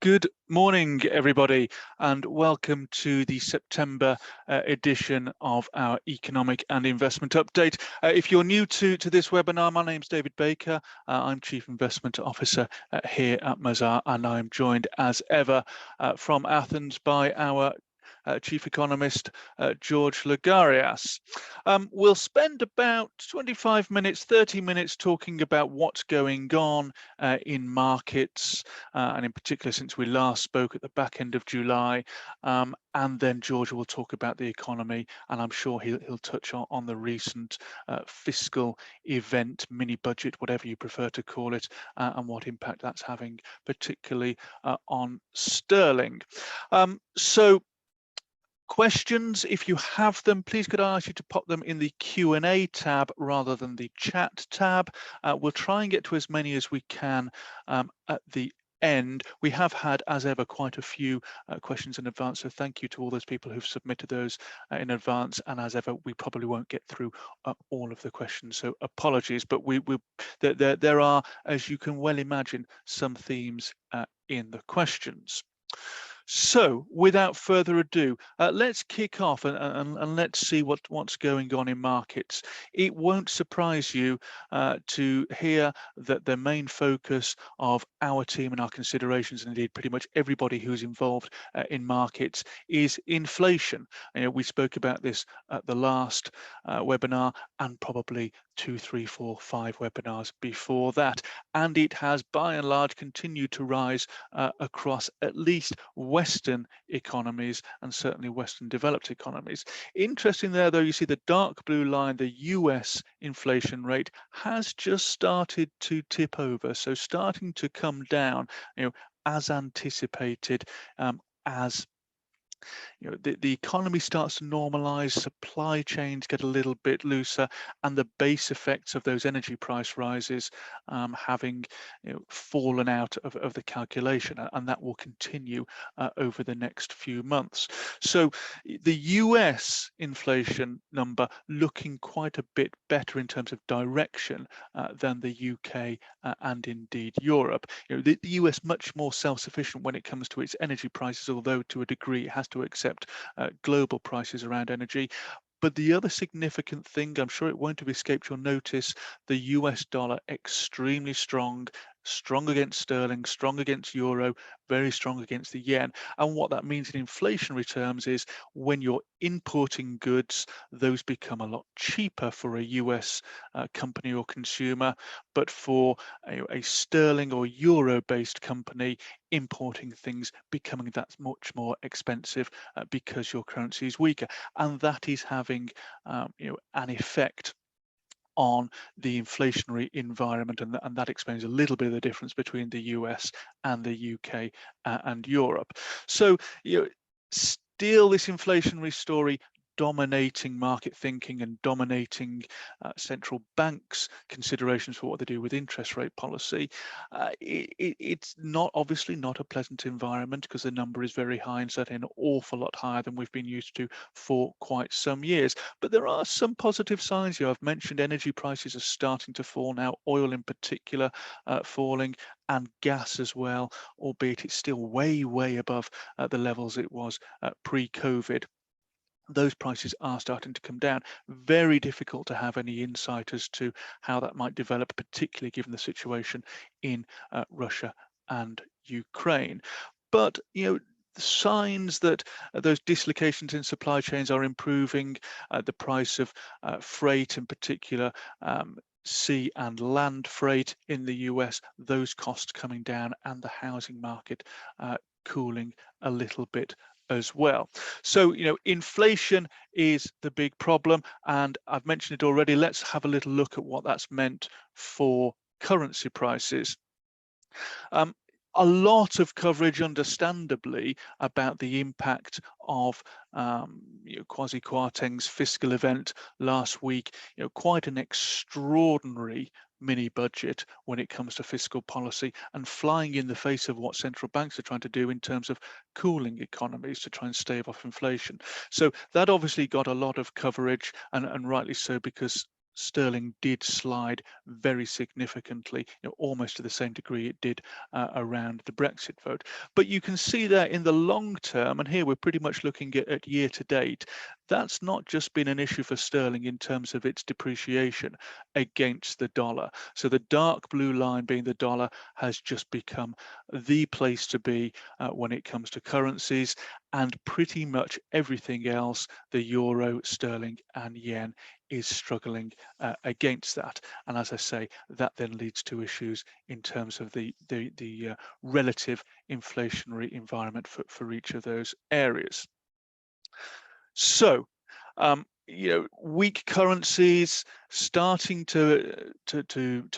Good morning, everybody, and welcome to the September edition of our Economic and Investment Update. If you're new to this webinar, my name's David Baker. I'm Chief Investment Officer here at Mazars, and I'm joined as ever from Athens by our Chief Economist, George Lagarias. We'll spend about 25 minutes, 30 minutes talking about what's going on in markets, and in particular since we last spoke at the back end of July. And then George will talk about the economy, and I'm sure he'll touch on the recent fiscal event, mini budget, whatever you prefer to call it, and what impact that's having, particularly on sterling. So questions, if you have them, please could I ask you to pop them in the Q&A tab rather than the chat tab. We'll try and get to as many as we can at the end. We have had, as ever, quite a few questions in advance, so thank you to all those people who've submitted those in advance, and as ever we probably won't get through all of the questions, so apologies, but there are, as you can well imagine, some themes in the questions. So without further ado, let's kick off and let's see what's going on in markets. It won't surprise you to hear that the main focus of our team and our considerations, and indeed pretty much everybody who's involved in markets, is inflation. You know, we spoke about this at the last webinar, and probably 2, 3, 4, 5 webinars before that, and it has by and large continued to rise across at least Western economies and certainly Western developed economies. Interesting there, though, you see the dark blue line, the US inflation rate has just started to tip over, so starting to come down, you know, as anticipated, as you know, the economy starts to normalize, supply chains get a little bit looser, and the base effects of those energy price rises having fallen out of the calculation, and that will continue over the next few months. So the US inflation number looking quite a bit better in terms of direction than the UK and indeed Europe. You know, the US much more self-sufficient when it comes to its energy prices, although to a degree it has to accept global prices around energy. But the other significant thing, I'm sure it won't have escaped your notice, the US dollar extremely strong, strong against sterling, strong against euro, very strong against the yen. And what that means in inflationary terms is when you're importing goods, those become a lot cheaper for a US company or consumer. But for a sterling or euro-based company, importing things becoming that much more expensive because your currency is weaker. And that is having an effect on the inflationary environment, and that explains a little bit of the difference between the US and the UK and Europe. So still this inflationary story dominating market thinking and dominating central banks' considerations for what they do with interest rate policy. It's obviously not a pleasant environment because the number is very high, and certainly an awful lot higher than we've been used to for quite some years. But there are some positive signs here. I've mentioned energy prices are starting to fall now, oil in particular falling, and gas as well, albeit it's still way above the levels it was pre-COVID. Those prices are starting to come down. Very difficult to have any insight as to how that might develop, particularly given the situation in Russia and Ukraine. But the signs that those dislocations in supply chains are improving, the price of freight in particular, sea and land freight in the US, those costs coming down, and the housing market cooling a little bit as well. So inflation is the big problem, and I've mentioned it already. Let's have a little look at what that's meant for currency prices. A lot of coverage, understandably, about the impact of Kwasi Kwarteng's fiscal event last week. Quite an extraordinary mini budget when it comes to fiscal policy, and flying in the face of what central banks are trying to do in terms of cooling economies to try and stave off inflation. So that obviously got a lot of coverage, and rightly so, because sterling did slide very significantly, almost to the same degree it did around the Brexit vote. But you can see that in the long term, and here we're pretty much looking at year to date, that's not just been an issue for sterling in terms of its depreciation against the dollar. So the dark blue line being the dollar has just become the place to be when it comes to currencies, and pretty much everything else, the euro, sterling and yen, is struggling against that. And as I say, that then leads to issues in terms of the relative inflationary environment for each of those areas. So, weak currencies starting to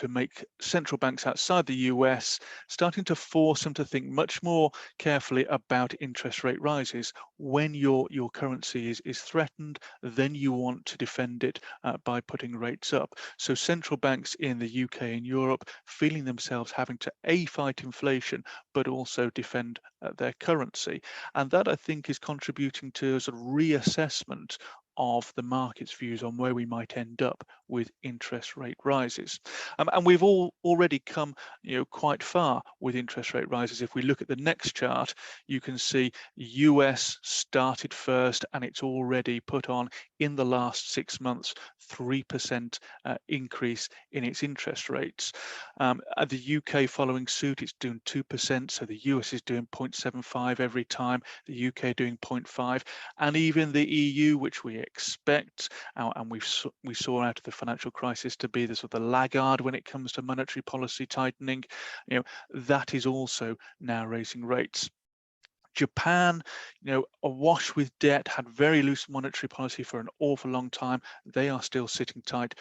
make central banks outside the US starting to force them to think much more carefully about interest rate rises. When your currency is threatened, then you want to defend it by putting rates up. So central banks in the UK and Europe feeling themselves having to fight inflation, but also defend their currency. And that, I think, is contributing to a sort of reassessment of the market's views on where we might end up with interest rate rises. And we've already come quite far with interest rate rises. If we look at the next chart, you can see US started first, and it's already put on, in the last 6 months, 3% increase in its interest rates. The UK following suit, it's doing 2%, so the US is doing 0.75 every time, the UK doing 0.5, and even the EU, which we expect, and we saw out of the financial crisis to be the sort of the laggard when it comes to monetary policy tightening, that is also now raising rates. Japan, awash with debt, had very loose monetary policy for an awful long time. They are still sitting tight,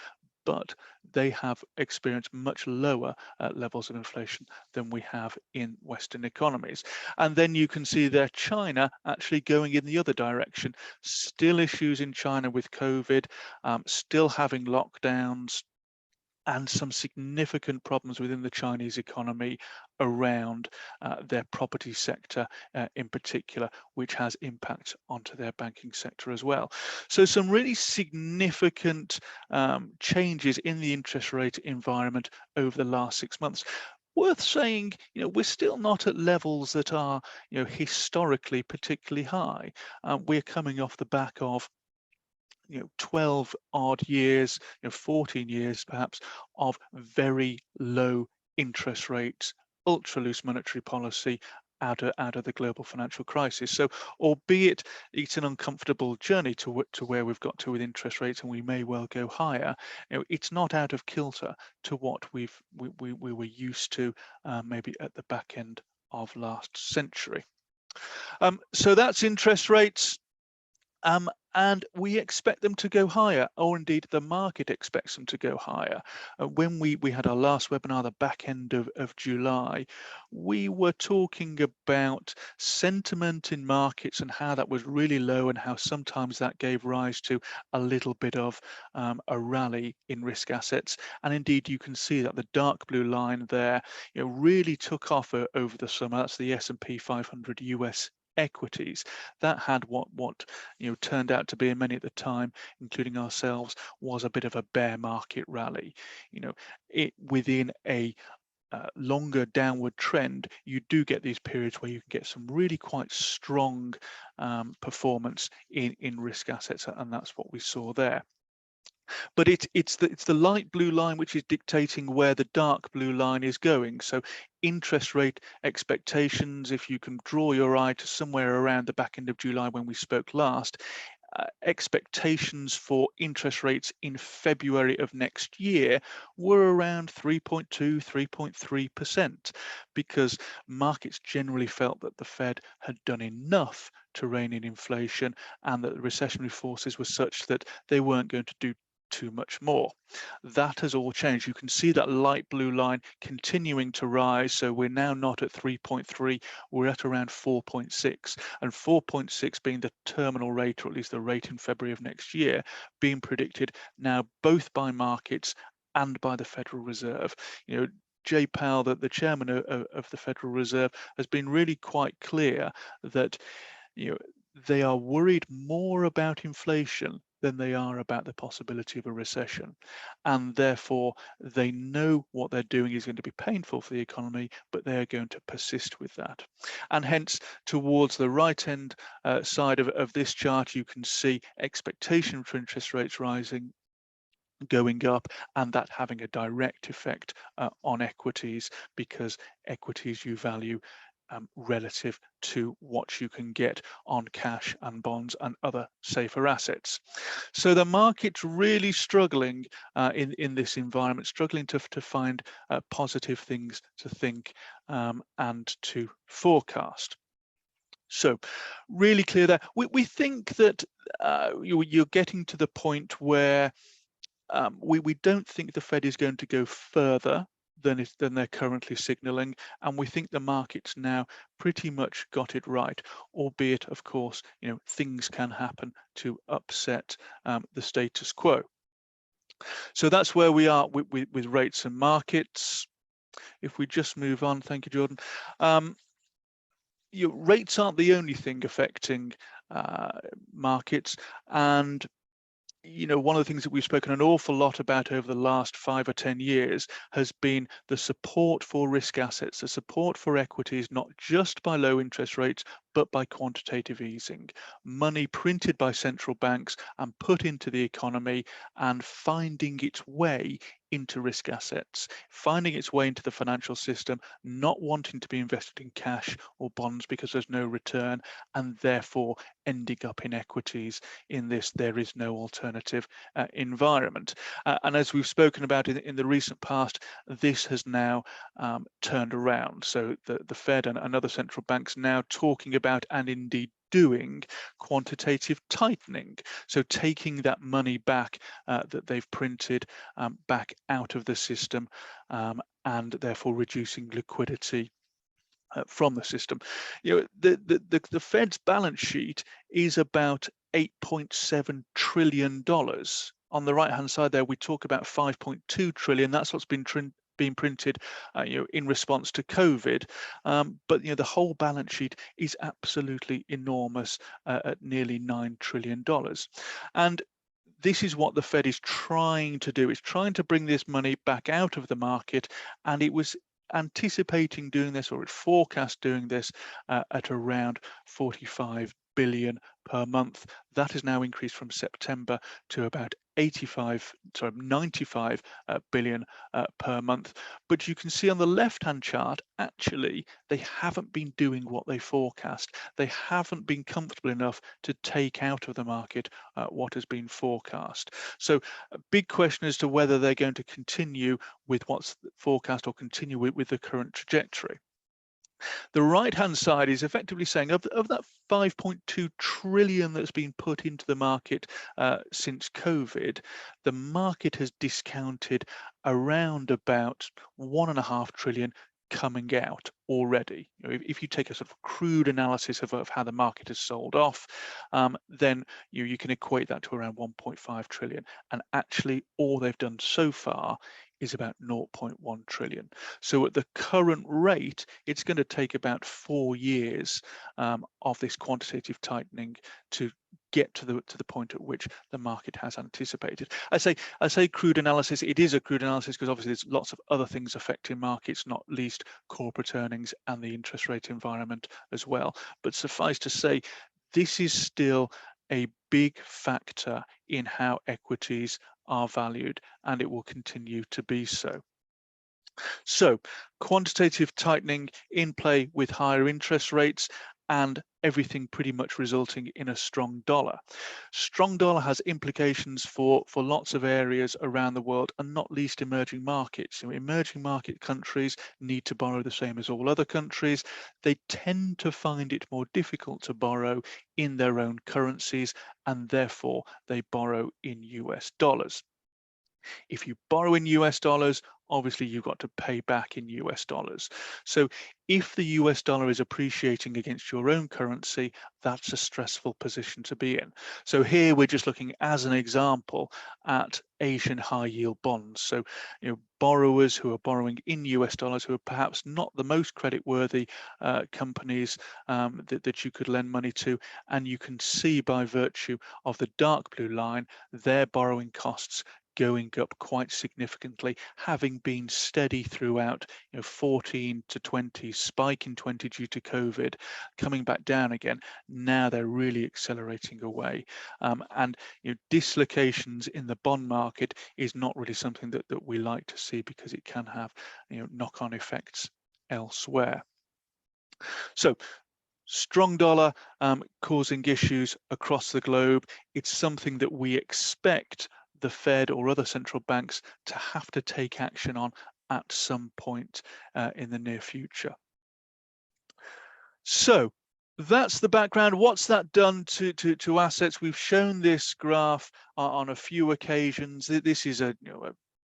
but they have experienced much lower levels of inflation than we have in Western economies. And then you can see there China actually going in the other direction. Still issues in China with COVID, still having lockdowns, and some significant problems within the Chinese economy around their property sector in particular, which has impact onto their banking sector as well. So some really significant changes in the interest rate environment over the last 6 months. Worth saying, we're still not at levels that are, historically particularly high. We're coming off the back of 12 odd years, 14 years perhaps, of very low interest rates, ultra loose monetary policy out of the global financial crisis. So albeit it's an uncomfortable journey to where we've got to with interest rates, and we may well go higher, it's not out of kilter to what we were used to maybe at the back end of last century. So that's interest rates. And we expect them to go higher, or indeed the market expects them to go higher. When we had our last webinar, the back end of July, we were talking about sentiment in markets and how that was really low, and how sometimes that gave rise to a little bit of a rally in risk assets. And indeed, you can see that the dark blue line there really took off over the summer. That's the S&P 500 US equities. That had what turned out to be, and many at the time, including ourselves, was a bit of a bear market rally. It within a longer downward trend, you do get these periods where you can get some really quite strong performance in risk assets, and that's what we saw there. But it's the light blue line which is dictating where the dark blue line is going. So interest rate expectations, if you can draw your eye to somewhere around the back end of July when we spoke last, expectations for interest rates in February of next year were around 3.2, 3.3%, because markets generally felt that the Fed had done enough to rein in inflation, and that the recessionary forces were such that they weren't going to do too much more. That has all changed. You can see that light blue line continuing to rise. So we're now not at 3.3, we're at around 4.6, and 4.6 being the terminal rate, or at least the rate in February of next year, being predicted now both by markets and by the Federal Reserve. Jay Powell, the chairman of the Federal Reserve, has been really quite clear that they are worried more about inflation than they are about the possibility of a recession. And therefore, they know what they're doing is going to be painful for the economy, but they are going to persist with that. And hence, towards the right-hand side of this chart, you can see expectation for interest rates rising, going up, and that having a direct effect on equities, because equities you value relative to what you can get on cash and bonds and other safer assets. So the market's really struggling in this environment, struggling to find positive things to think and to forecast. So really clear there. We think that you're getting to the point where we don't think the Fed is going to go further than they're currently signaling, and we think the market's now pretty much got it right, albeit, of course, things can happen to upset the status quo. So that's where we are with rates and markets. If we just move on, thank you, Jordan. Your rates aren't the only thing affecting markets, and one of the things that we've spoken an awful lot about over the last 5 or 10 years has been the support for risk assets, the support for equities, not just by low interest rates, but by quantitative easing. Money printed by central banks and put into the economy and finding its way into risk assets, finding its way into the financial system, not wanting to be invested in cash or bonds because there's no return, and therefore ending up in equities in this there is no alternative environment. And as we've spoken about in the recent past, this has now turned around. So the Fed and other central banks now talking about, and indeed doing, quantitative tightening, so taking that money back that they've printed back out of the system, and therefore reducing liquidity from the system. The Fed's balance sheet is about $8.7 trillion. On the right hand side there, we talk about 5.2 trillion. That's what's been printed in response to COVID, but the whole balance sheet is absolutely enormous at nearly $9 trillion. And this is what the Fed is trying to do. It's trying to bring this money back out of the market, and it was anticipating doing this, or it forecast doing this at around 45 billion per month. That has now increased from September to about 95 billion per month. But you can see on the left-hand chart, actually, they haven't been doing what they forecast. They haven't been comfortable enough to take out of the market what has been forecast. So a big question as to whether they're going to continue with what's forecast or continue with the current trajectory. The right-hand side is effectively saying of that 5.2 trillion that's been put into the market since COVID, the market has discounted around about 1.5 trillion coming out already. If you take a sort of crude analysis of how the market has sold off, then you can equate that to around 1.5 trillion. And actually, all they've done so far is about 0.1 trillion. So at the current rate, it's going to take about 4 years of this quantitative tightening to get to the point at which the market has anticipated. I say crude analysis. It is a crude analysis because obviously there's lots of other things affecting markets, not least corporate earnings and the interest rate environment as well. But suffice to say, this is still a big factor in how equities are valued, and it will continue to be so. So quantitative tightening in play with higher interest rates, and everything pretty much resulting in a strong dollar. Strong dollar has implications for lots of areas around the world, and not least emerging markets. Emerging market countries need to borrow the same as all other countries. They tend to find it more difficult to borrow in their own currencies, and therefore they borrow in US dollars. If you borrow in US dollars, obviously you've got to pay back in US dollars. So if the US dollar is appreciating against your own currency, that's a stressful position to be in. So here we're just looking as an example at Asian high yield bonds. So, borrowers who are borrowing in US dollars, who are perhaps not the most credit-worthy companies that you could lend money to, and you can see by virtue of the dark blue line, their borrowing costs going up quite significantly, having been steady throughout, 14 to 20, spike in 20 due to COVID, coming back down again. Now they're really accelerating away. And dislocations in the bond market is not really something that we like to see, because it can have knock-on effects elsewhere. So strong dollar causing issues across the globe. It's something that we expect the Fed or other central banks to have to take action on at some point in the near future. So that's the background. What's that done to assets? We've shown this graph on a few occasions. This is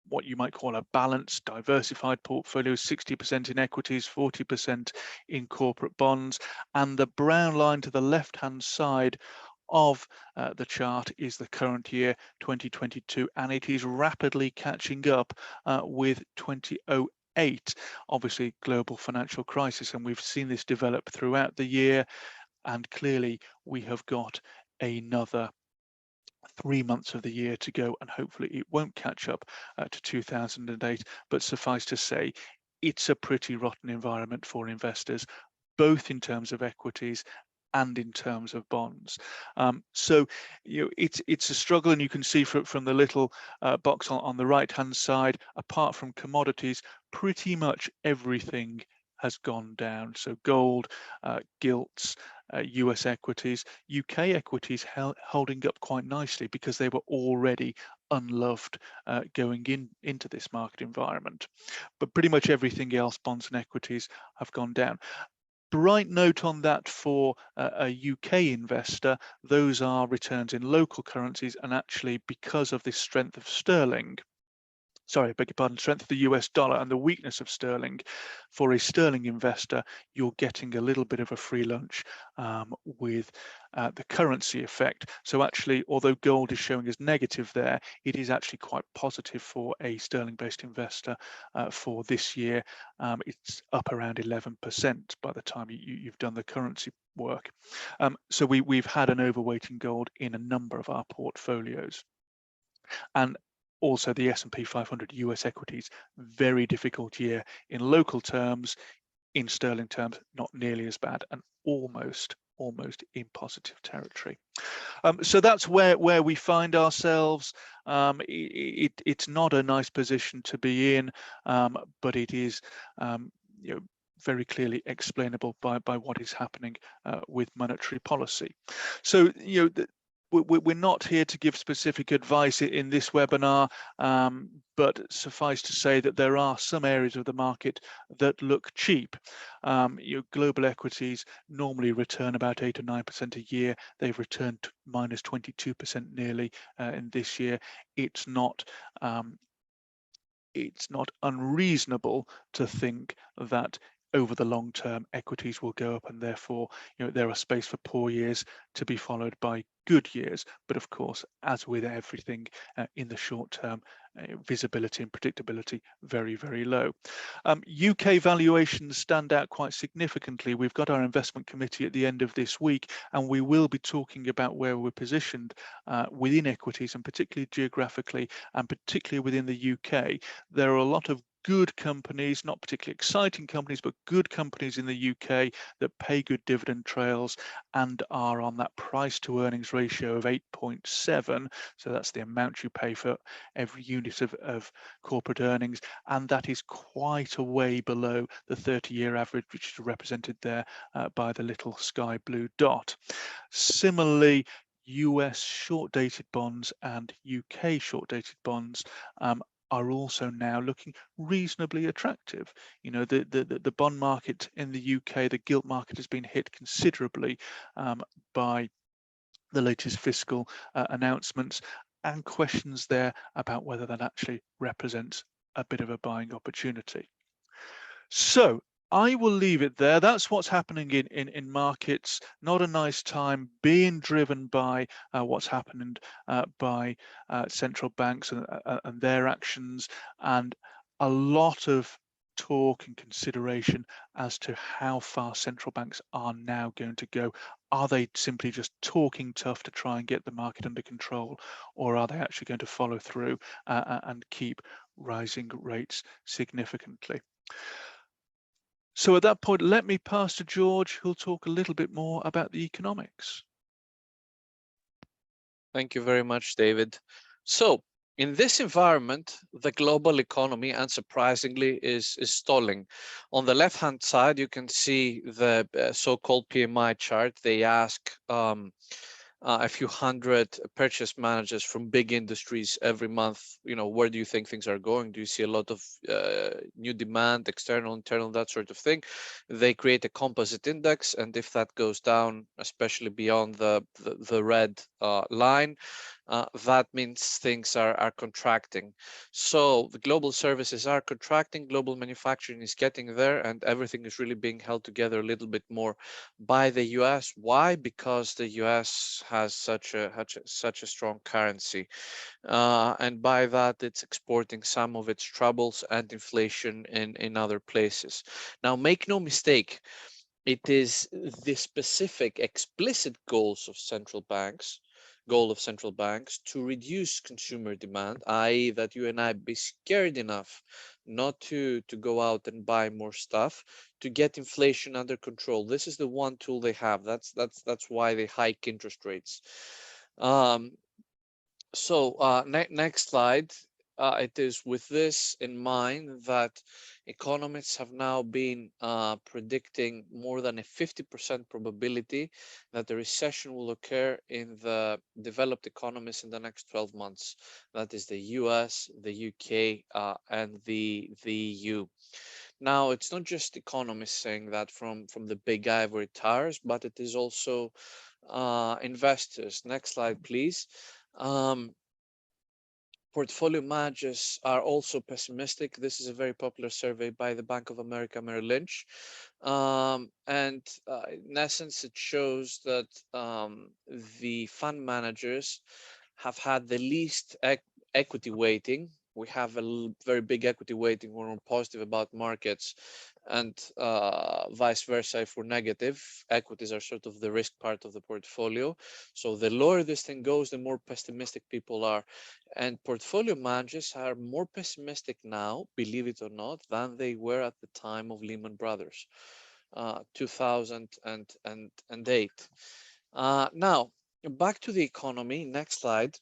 what you might call a balanced, diversified portfolio, 60% in equities, 40% in corporate bonds. And the brown line to the left-hand side of the chart is the current year, 2022, and it is rapidly catching up with 2008, obviously global financial crisis, and we've seen this develop throughout the year, and clearly we have got another 3 months of the year to go, and hopefully it won't catch up to 2008, but suffice to say, it's a pretty rotten environment for investors, both in terms of equities and in terms of bonds. So it's a struggle, and you can see from the little box on the right hand side, apart from commodities, pretty much everything has gone down. So gold, gilts, US equities, UK equities holding up quite nicely because they were already unloved going into this market environment. But pretty much everything else, bonds and equities, have gone down. Bright note on that for a UK investor, those are returns in local currencies, and actually because of the strength of sterling, sorry, I beg your pardon, strength of the US dollar and the weakness of sterling, for a sterling investor, you're getting a little bit of a free lunch with the currency effect. So actually, although gold is showing as negative there, it is actually quite positive for a sterling-based investor for this year. It's up around 11% by the time you've done the currency work. So we've had an overweight in gold in a number of our portfolios. And also the S&P 500 US equities, very difficult year in local terms. In sterling terms, not nearly as bad, and almost in positive territory. So that's where we find ourselves. It's not a nice position to be in, but it is very clearly explainable by what is happening with monetary policy. So we're not here to give specific advice in this webinar, but suffice to say that there are some areas of the market that look cheap. Global equities normally return about 8 or 9% a year. They've returned minus 22% nearly in this year. It's not unreasonable to think that over the long term equities will go up, and therefore there are space for poor years to be followed by good years. But of course, as with everything in the short term, visibility and predictability very, very low. UK valuations stand out quite significantly. We've got our investment committee at the end of this week, and we will be talking about where we're positioned within equities, and particularly geographically, and particularly within the UK. There are a lot of good companies, not particularly exciting companies, but good companies in the UK that pay good dividend trails and are on that price to earnings ratio of 8.7. So that's the amount you pay for every unit of corporate earnings, and that is quite a way below the 30-year average, which is represented there by the little sky blue dot. Similarly, US short-dated bonds and UK short-dated bonds are also now looking reasonably attractive. The bond market in the UK, the gilt market, has been hit considerably by the latest fiscal announcements, and questions there about whether that actually represents a bit of a buying opportunity. So I will leave it there. That's what's happening in markets. Not a nice time, being driven by what's happened by central banks and their actions, and a lot of talk and consideration as to how far central banks are now going to go. Are they simply just talking tough to try and get the market under control, or are they actually going to follow through and keep rising rates significantly? So at that point, let me pass to George, who'll talk a little bit more about the economics. Thank you very much, David. So in this environment, the global economy, unsurprisingly, is stalling. On the left-hand side, you can see the so-called PMI chart. They ask a few hundred purchase managers from big industries every month, where do you think things are going? Do you see a lot of new demand, external, internal, that sort of thing? They create a composite index, and if that goes down, especially beyond the red line, that means things are contracting. So the global services are contracting, global manufacturing is getting there, and everything is really being held together a little bit more by the US. Why? Because the US has such a strong currency, and by that it's exporting some of its troubles and inflation in other places. Now, make no mistake, it is the specific explicit goal of central banks to reduce consumer demand, i.e. that you and I be scared enough not to go out and buy more stuff, to get inflation under control. This is the one tool they have. That's why they hike interest rates. Next slide. It is with this in mind that economists have now been predicting more than a 50% probability that a recession will occur in the developed economies in the next 12 months. That is the US, the UK, and the EU. Now, it's not just economists saying that from the big ivory towers, but it is also investors. Next slide, please. Portfolio managers are also pessimistic. This is a very popular survey by the Bank of America Merrill Lynch. In essence, it shows that the fund managers have had the least equity weighting. We have a very big equity weighting when we're positive about markets, and vice versa if we're negative. Equities are sort of the risk part of the portfolio. So the lower this thing goes, the more pessimistic people are. And portfolio managers are more pessimistic now, believe it or not, than they were at the time of Lehman Brothers, 2008. Now, back to the economy. Next slide.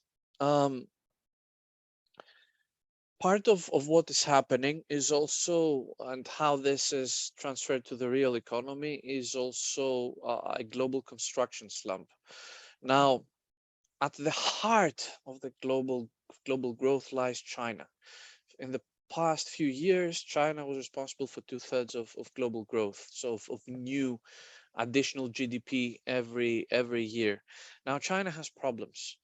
Part of what is happening is also, and how this is transferred to the real economy, is also a global construction slump. Now, at the heart of the global growth lies China. In the past few years, China was responsible for 2/3 of global growth, so of new additional GDP every year. Now, China has problems.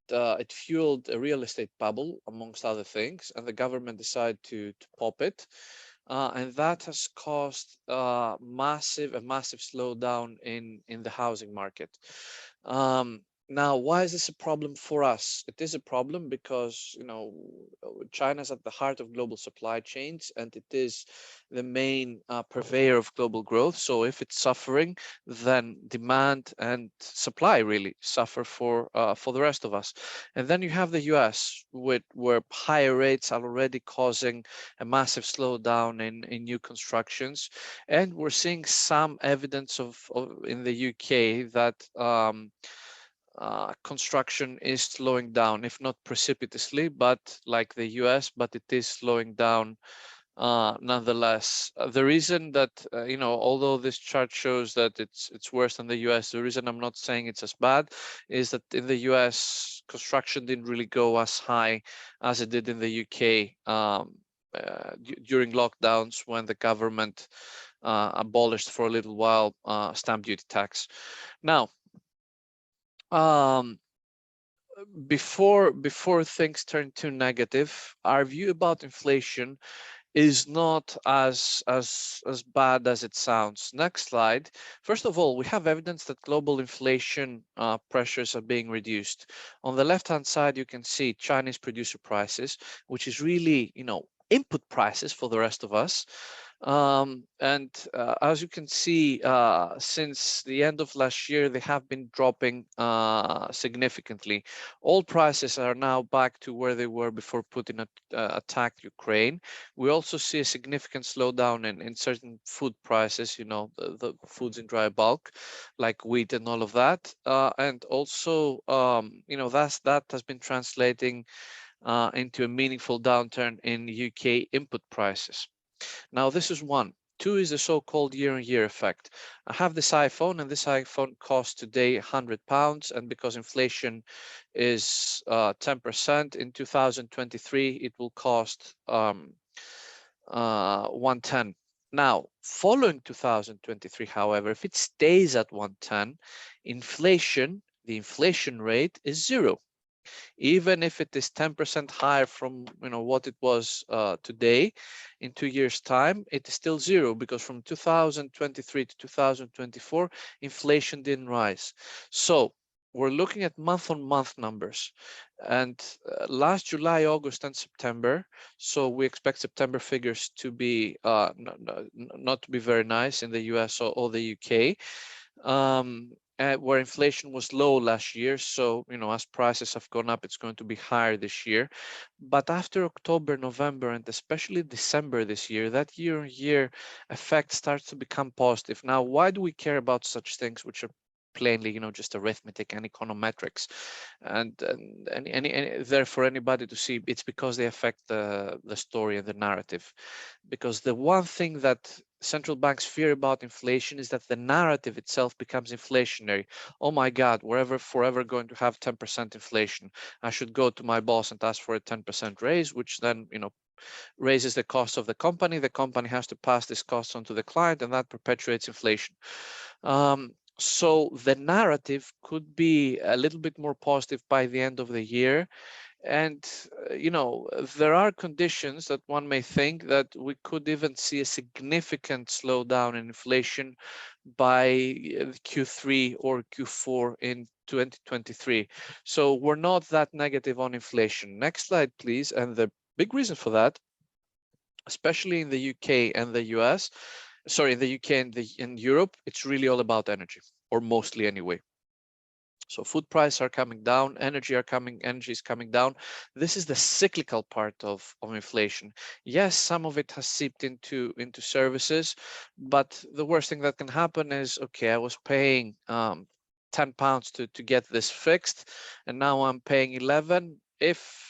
It fueled a real estate bubble, amongst other things, and the government decided to pop it. And that has caused a massive slowdown in the housing market. Now, why is this a problem for us? It is a problem because, China's at the heart of global supply chains, and it is the main purveyor of global growth. So if it's suffering, then demand and supply really suffer for the rest of us. And then you have the US, where higher rates are already causing a massive slowdown in new constructions. And we're seeing some evidence in the UK that construction is slowing down, if not precipitously, but like the US, but it is slowing down nonetheless. The reason that, although this chart shows that it's worse than the US, the reason I'm not saying it's as bad is that in the US, construction didn't really go as high as it did in the UK during lockdowns, when the government abolished for a little while stamp duty tax. Now, before things turn too negative, our view about inflation is not as bad as it sounds. Next slide. First of all, we have evidence that global inflation pressures are being reduced. On the left-hand side, you can see Chinese producer prices, which is really, input prices for the rest of us. And as you can see, since the end of last year, they have been dropping significantly. All prices are now back to where they were before Putin attacked Ukraine. We also see a significant slowdown in certain food prices, the foods in dry bulk, like wheat and all of that. And also, that has been translating into a meaningful downturn in UK input prices. Now, this is one. Two is the so-called year-on-year effect. I have this iPhone, and this iPhone costs today £100, and because inflation is 10%, in 2023 it will cost 110. Now, following 2023, however, if it stays at 110, the inflation rate is 0. Even if it is 10% higher from what it was today, in 2 years' time, it is still 0, because from 2023 to 2024, inflation didn't rise. So we're looking at month-on-month numbers, and last July, August, and September. So we expect September figures to be not to be very nice in the US or the UK. Where inflation was low last year. So, as prices have gone up, it's going to be higher this year. But after October, November, and especially December this year, that year-on-year effect starts to become positive. Now, why do we care about such things, which are plainly, just arithmetic and econometrics, and therefore anybody to see? It's because they affect the story and the narrative. Because the one thing that central banks fear about inflation is that the narrative itself becomes inflationary. Oh my God, we're forever going to have 10% inflation. I should go to my boss and ask for a 10% raise, which then, raises the cost of the company. The company has to pass this cost on to the client, and that perpetuates inflation. So the narrative could be a little bit more positive by the end of the year. And, there are conditions that one may think that we could even see a significant slowdown in inflation by Q3 or Q4 in 2023. So we're not that negative on inflation. Next slide, please. And the big reason for that, especially in the UK and the US, in the UK and in Europe, it's really all about energy, or mostly anyway. So food prices are coming down, energy is coming down. This is the cyclical part of inflation. Yes, some of it has seeped into services, but the worst thing that can happen is, okay, I was paying £10 to get this fixed, and now I'm paying 11. If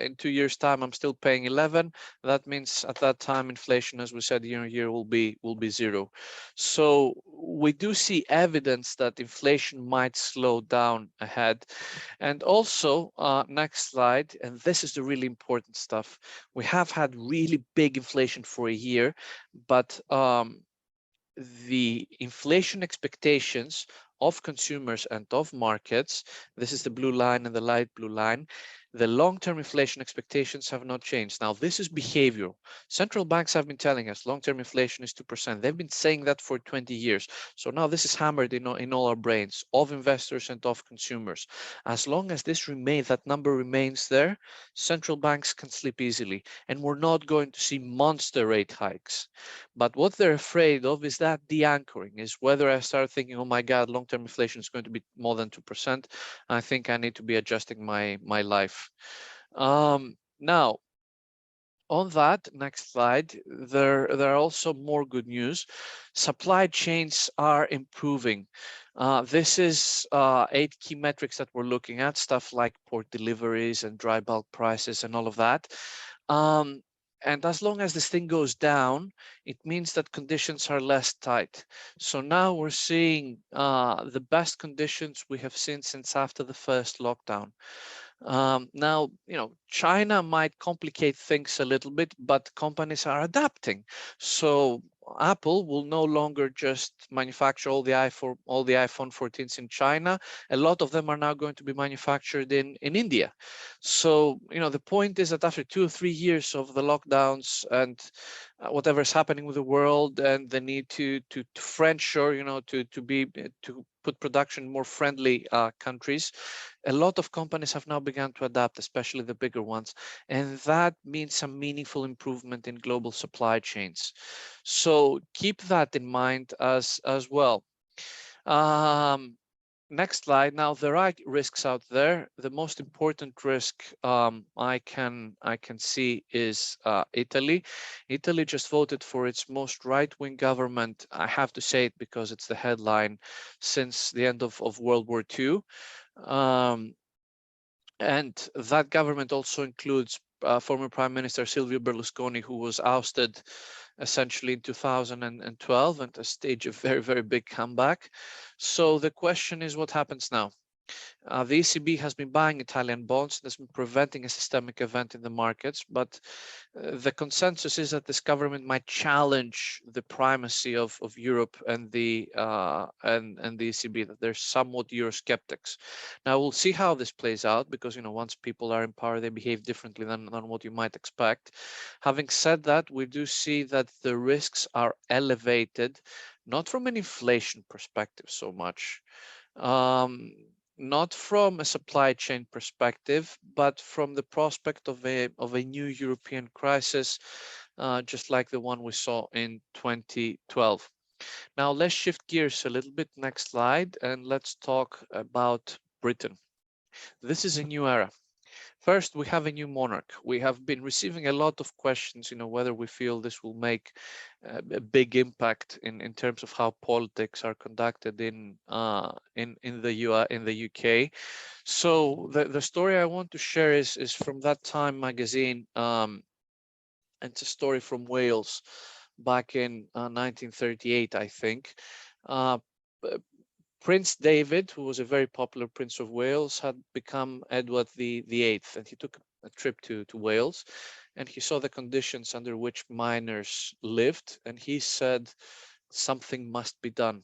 in 2 years' time I'm still paying 11, that means at that time inflation, as we said, year-on-year will be 0. So we do see evidence that inflation might slow down ahead. And also, next slide, and this is the really important stuff. We have had really big inflation for a year, but the inflation expectations of consumers and of markets, this is the blue line and the light blue line, the long-term inflation expectations have not changed. Now, this is behavioral. Central banks have been telling us long-term inflation is 2%. They've been saying that for 20 years. So now this is hammered in all our brains, of investors and of consumers. As long as that number remains there, central banks can sleep easily, and we're not going to see monster rate hikes. But what they're afraid of is that de-anchoring, is whether I start thinking, oh my God, long-term inflation is going to be more than 2%. I think I need to be adjusting my life. Now, on that next slide, there are also more good news. Supply chains are improving. This is 8 key metrics that we're looking at, stuff like port deliveries and dry bulk prices and all of that. And as long as this thing goes down, it means that conditions are less tight. So now we're seeing the best conditions we have seen since after the first lockdown. Now, China might complicate things a little bit, but companies are adapting. So Apple will no longer just manufacture all the iPhone 14s in China. A lot of them are now going to be manufactured in India. So, the point is that after 2 or 3 years of the lockdowns and whatever is happening with the world and the need to friendshore, to put production in more friendly countries, a lot of companies have now begun to adapt, especially the bigger ones, and that means some meaningful improvement in global supply chains. So keep that in mind as well. Next slide. Now, there are risks out there. The most important risk I can see is Italy. Italy just voted for its most right-wing government. I have to say it because it's the headline since the end of World War II. And that government also includes former Prime Minister Silvio Berlusconi, who was ousted essentially in 2012 and staged a very, very big comeback. So the question is, what happens now? The ECB has been buying Italian bonds and has been preventing a systemic event in the markets, but the consensus is that this government might challenge the primacy of Europe and the ECB, that they're somewhat Eurosceptics. Now we'll see how this plays out, because once people are in power, they behave differently than what you might expect. Having said that, we do see that the risks are elevated, not from an inflation perspective so much, not from a supply chain perspective, but from the prospect of a new European crisis, just like the one we saw in 2012. Now let's shift gears a little bit. Next slide, and let's talk about Britain. This is a new era. First, we have a new monarch. We have been receiving a lot of questions, whether we feel this will make a big impact in terms of how politics are conducted in the UK. So the story I want to share is from that Time magazine. It's a story from Wales back in 1938, I think. Prince David, who was a very popular Prince of Wales, had become Edward the Eighth, and he took a trip to Wales, and he saw the conditions under which miners lived, and he said something must be done.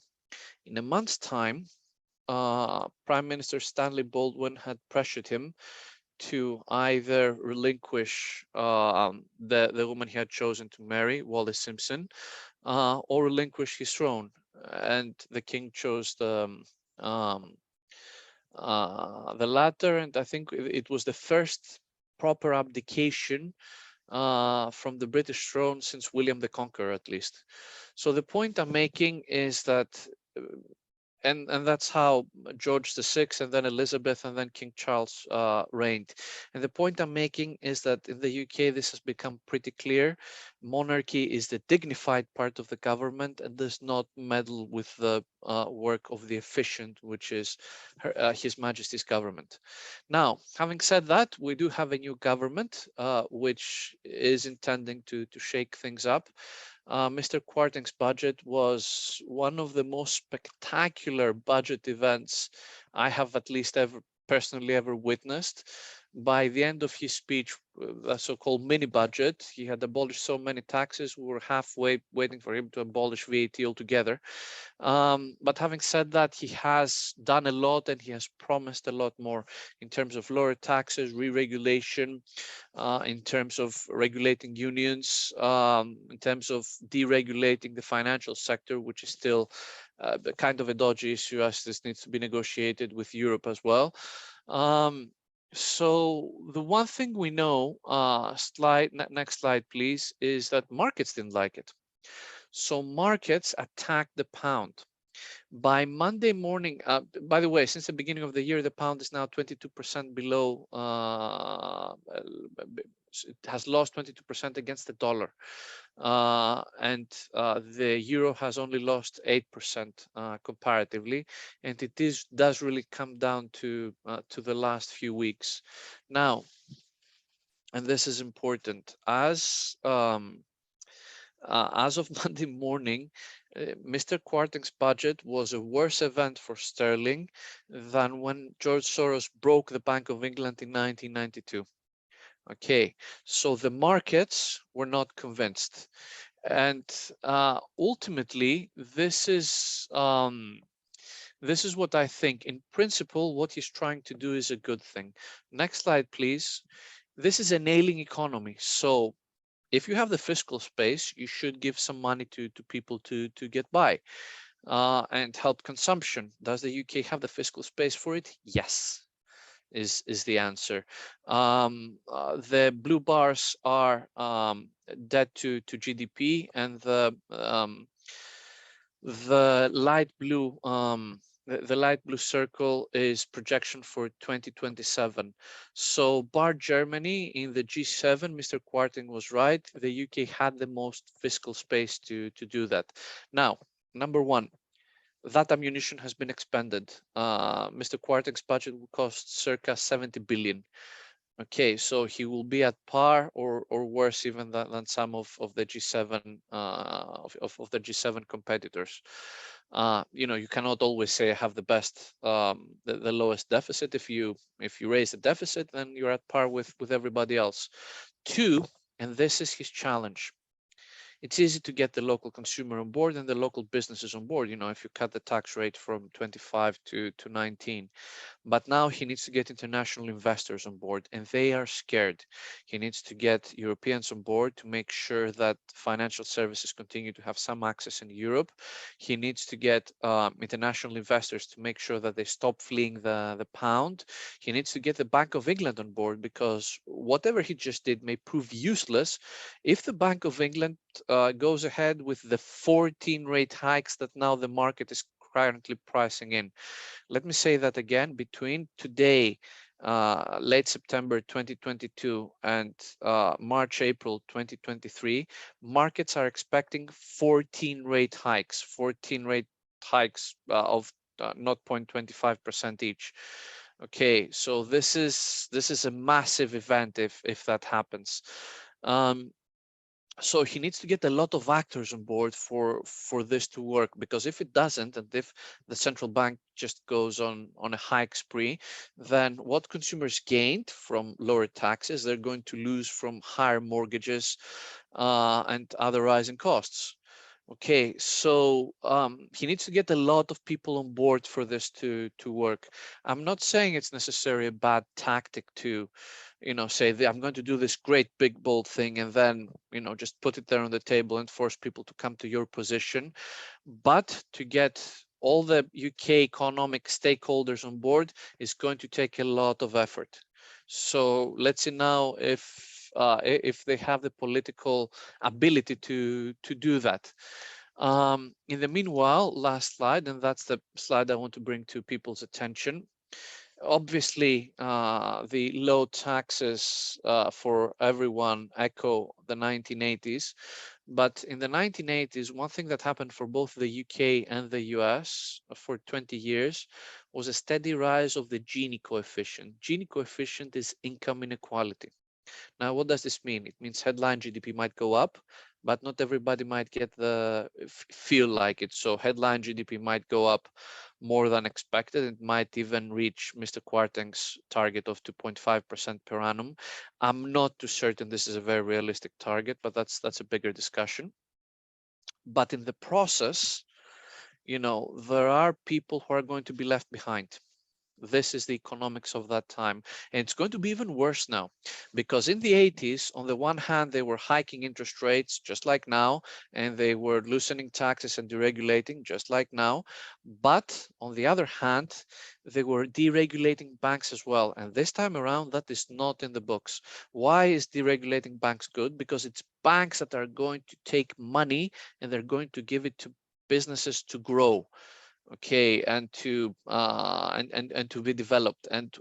In a month's time, Prime Minister Stanley Baldwin had pressured him to either relinquish the woman he had chosen to marry, Wallis Simpson, or relinquish his throne. And the king chose the latter, and I think it was the first proper abdication from the British throne since William the Conqueror, at least. So the point I'm making is that and that's how George VI and then Elizabeth and then King Charles reigned. And the point I'm making is that in the UK, this has become pretty clear. Monarchy is the dignified part of the government and does not meddle with the work of the efficient, which is His Majesty's government. Now, having said that, we do have a new government, which is intending to shake things up. Mr. Quarting's budget was one of the most spectacular budget events I have at least personally ever witnessed. By the end of his speech, the so-called mini budget, he had abolished so many taxes, we were halfway waiting for him to abolish VAT altogether. But having said that, he has done a lot and he has promised a lot more in terms of lower taxes, re-regulation, in terms of regulating unions, in terms of deregulating the financial sector, which is still kind of a dodgy issue, as this needs to be negotiated with Europe as well. So the one thing we know, next slide, please, is that markets didn't like it. So markets attacked the pound. By Monday morning, by the way, since the beginning of the year, the pound is now 22% below, it has lost 22% against the dollar. And the euro has only lost 8% comparatively, and it does really come down to the last few weeks. Now, and this is important, as of Monday morning, Mr. Quarting's budget was a worse event for sterling than when George Soros broke the Bank of England in 1992. Okay, so the markets were not convinced. And ultimately, this is what I think. In principle, what he's trying to do is a good thing. Next slide, please. This is an ailing economy. So if you have the fiscal space, you should give some money to people to get by and help consumption. Does the UK have the fiscal space for it? Yes, is the answer. The blue bars are debt to GDP, and the light blue the light blue circle is projection for 2027. So bar Germany in the G7, Mr. Quarting was right. The UK had the most fiscal space to do that. Now, number one, that ammunition has been expended. Mr. Quarting's budget will cost circa 70 billion. Okay, so he will be at par or worse even than some of the G7 of the G7 competitors. You know, you cannot always say I have the best the lowest deficit. If you raise the deficit, then you're at par with everybody else. Two, and this is his challenge. It's easy to get the local consumer on board and the local businesses on board. You know, if you cut the tax rate from 25 to 19. But now he needs to get international investors on board, and they are scared. He needs to get Europeans on board to make sure that financial services continue to have some access in Europe. He needs to get international investors to make sure that they stop fleeing the pound. He needs to get the Bank of England on board, because whatever he just did may prove useless if the Bank of England goes ahead with the 14 rate hikes that now the market is currently pricing in. Let me say that again. Between today, late September 2022 and March, April 2023, markets are expecting 14 rate hikes, 14 rate hikes of 0.25% each. Okay, so this is a massive event if that happens. So he needs to get a lot of actors on board for this to work, because if it doesn't, and if the central bank just goes on a hike spree, then what consumers gained from lower taxes, they're going to lose from higher mortgages and other rising costs. Okay, so he needs to get a lot of people on board for this to work. I'm not saying it's necessarily a bad tactic to, you know, say I'm going to do this great big bold thing and then, you know, just put it there on the table and force people to come to your position. But to get all the UK economic stakeholders on board is going to take a lot of effort. So let's see now if they have the political ability to do that. In the meanwhile, last slide, and that's the slide I want to bring to people's attention. Obviously, the low taxes for everyone echo the 1980s. But in the 1980s, one thing that happened for both the UK and the US for 20 years was a steady rise of the Gini coefficient. Gini coefficient is income inequality. Now, what does this mean? It means headline GDP might go up, but not everybody might get the feel like it. So headline GDP might go up more than expected. It might even reach Mr. Quarting's target of 2.5% per annum. I'm not too certain this is a very realistic target, but that's a bigger discussion. But in the process, you know, there are people who are going to be left behind. This is the economics of that time. And it's going to be even worse now, because in the 80s, on the one hand, they were hiking interest rates just like now, and they were loosening taxes and deregulating just like now. But on the other hand, they were deregulating banks as well. And this time around, that is not in the books. Why is deregulating banks good? Because it's banks that are going to take money and they're going to give it to businesses to grow. Okay, and to and to be developed, and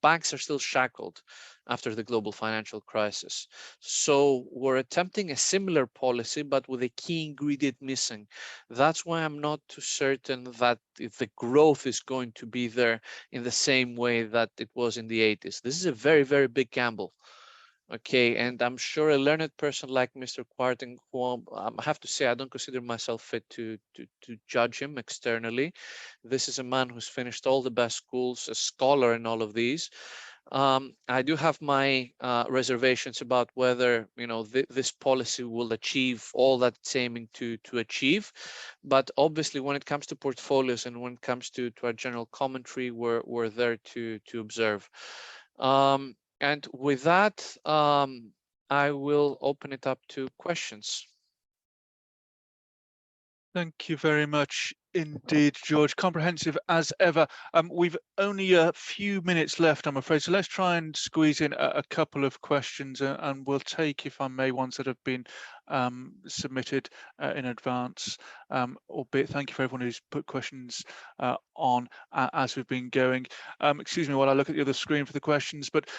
banks are still shackled after the global financial crisis. So we're attempting a similar policy, but with a key ingredient missing. That's why I'm not too certain that the growth is going to be there in the same way that it was in the 80s. This is a very, very big gamble. Okay, and I'm sure a learned person like Mr. Quarting, who I have to say I don't consider myself fit to judge him externally. This is a man who's finished all the best schools, a scholar in all of these. I do have my reservations about whether this policy will achieve all that it's aiming to achieve. But obviously, when it comes to portfolios and when it comes to our general commentary, we're there to observe. And with that, I will open it up to questions. Thank you very much indeed, George. Comprehensive as ever. We've only a few minutes left, I'm afraid, so let's try and squeeze in a couple of questions, and we'll take, if I may, ones that have been submitted in advance. Albeit, thank you for everyone who's put questions on as we've been going. Excuse me while I look at the other screen for the questions, but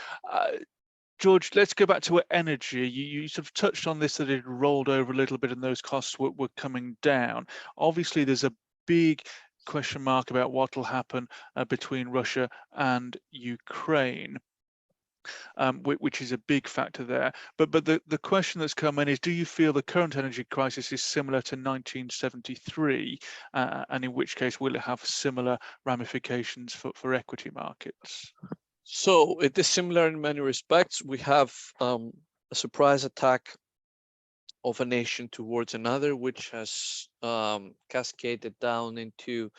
George, let's go back to energy. You sort of touched on this, that it rolled over a little bit and those costs were coming down. Obviously, there's a big question mark about what will happen between Russia and Ukraine, which is a big factor there. But the question that's come in is, do you feel the current energy crisis is similar to 1973? And in which case, will it have similar ramifications for equity markets? So it is similar in many respects. We have a surprise attack of a nation towards another, which has cascaded down into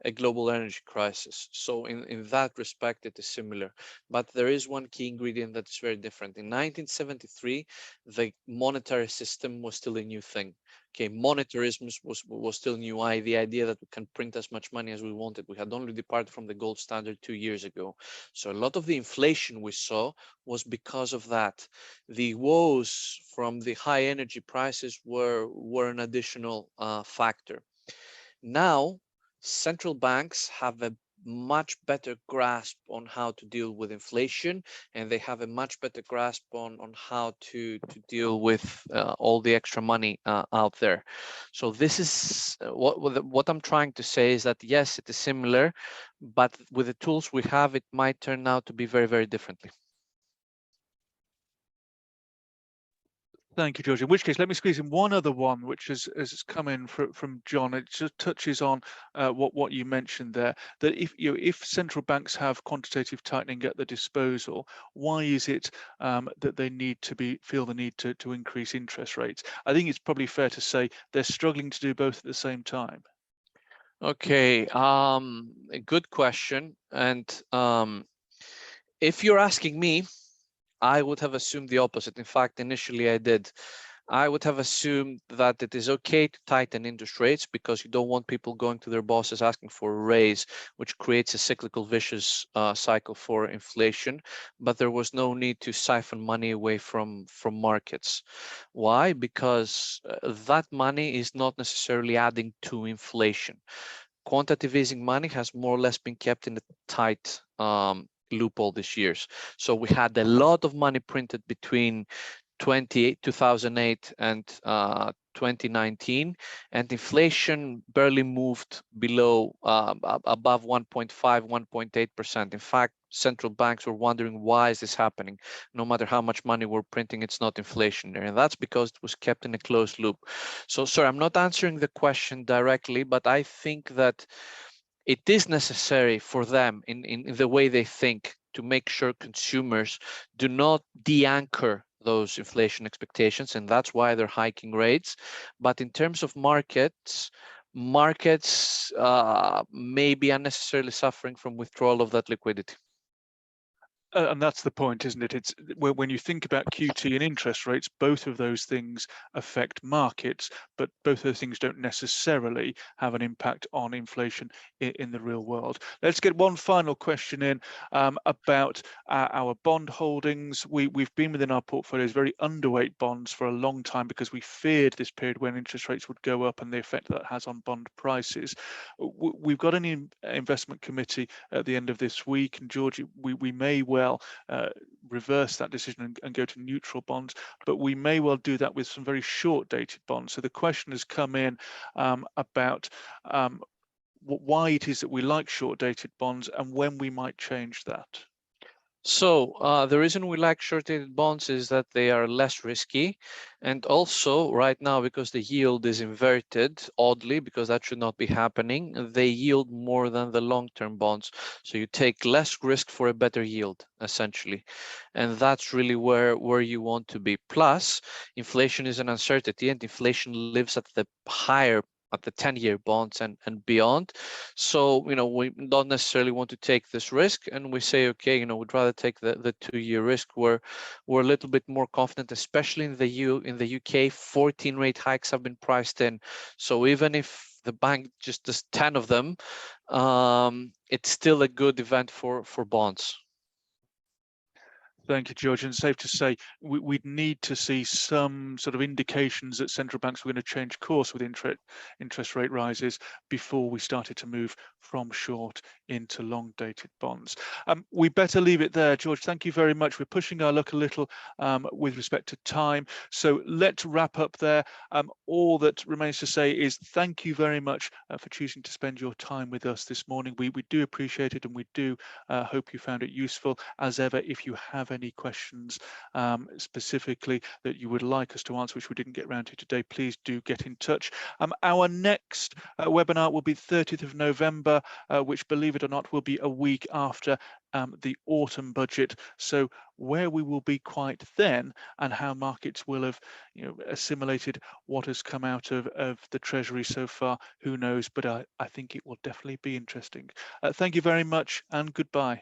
a global energy crisis. So in that respect, it is similar. But there is one key ingredient that's very different. In 1973, the monetary system was still a new thing. Okay, monetarism was still new. The idea that we can print as much money as we wanted. We had only departed from the gold standard 2 years ago. So a lot of the inflation we saw was because of that. The woes from the high energy prices were an additional factor. Now, central banks have a much better grasp on how to deal with inflation, and they have a much better grasp on how to deal with all the extra money out there. So this is what I'm trying to say is that yes, it is similar, but with the tools we have, it might turn out to be very, very differently. Thank you, George. In which case, let me squeeze in one other one, which has come in from John. It just touches on what you mentioned there, that if central banks have quantitative tightening at their disposal, why is it that they feel the need to increase interest rates? I think it's probably fair to say they're struggling to do both at the same time. Okay, a good question. And if you're asking me, I would have assumed the opposite. In fact, initially I did. I would have assumed that it is okay to tighten interest rates because you don't want people going to their bosses asking for a raise, which creates a cyclical vicious cycle for inflation. But there was no need to siphon money away from markets. Why? Because that money is not necessarily adding to inflation. Quantitative easing money has more or less been kept in a tight loophole this year. So we had a lot of money printed between 2008 and 2019, and inflation barely moved below above 1.5, 1.8%. In fact, central banks were wondering, why is this happening? No matter how much money we're printing, it's not inflationary, and that's because it was kept in a closed loop. So, sorry, I'm not answering the question directly, but I think that it is necessary for them in the way they think to make sure consumers do not de-anchor those inflation expectations, and that's why they're hiking rates. But in terms of markets may be unnecessarily suffering from withdrawal of that liquidity. And that's the point, isn't it? It's when you think about QT and interest rates, both of those things affect markets, but both of those things don't necessarily have an impact on inflation in the real world. Let's get one final question in about our bond holdings. We've been within our portfolios very underweight bonds for a long time because we feared this period when interest rates would go up and the effect that has on bond prices. We've got an investment committee at the end of this week, and George, we may well reverse that decision and go to neutral bonds, but we may well do that with some very short dated bonds. So the question has come in about why it is that we like short dated bonds and when we might change that. So the reason we like short-dated bonds is that they are less risky, and also right now, because the yield is inverted, oddly, because that should not be happening, they yield more than the long-term bonds. So you take less risk for a better yield, essentially, and that's really where you want to be. Plus, inflation is an uncertainty, and inflation lives at the higher at the 10-year bonds and beyond. So, we don't necessarily want to take this risk, and we say, okay, we'd rather take the 2-year risk where we're a little bit more confident, especially in the UK. 14 rate hikes have been priced in. So even if the bank just does 10 of them, it's still a good event for bonds. Thank you, George. And safe to say, we'd need to see some sort of indications that central banks were going to change course with interest rate rises before we started to move from short into long-dated bonds. We better leave it there, George. Thank you very much. We're pushing our luck a little with respect to time. So let's wrap up there. All that remains to say is thank you very much for choosing to spend your time with us this morning. We do appreciate it, and we do hope you found it useful. As ever, if you have any questions specifically that you would like us to answer, which we didn't get around to today, please do get in touch. Our next webinar will be 30th of November, which, believe it or not, will be a week after the autumn budget. So where we will be quite then, and how markets will have assimilated what has come out of the Treasury so far, who knows, but I think it will definitely be interesting. Thank you very much, and goodbye.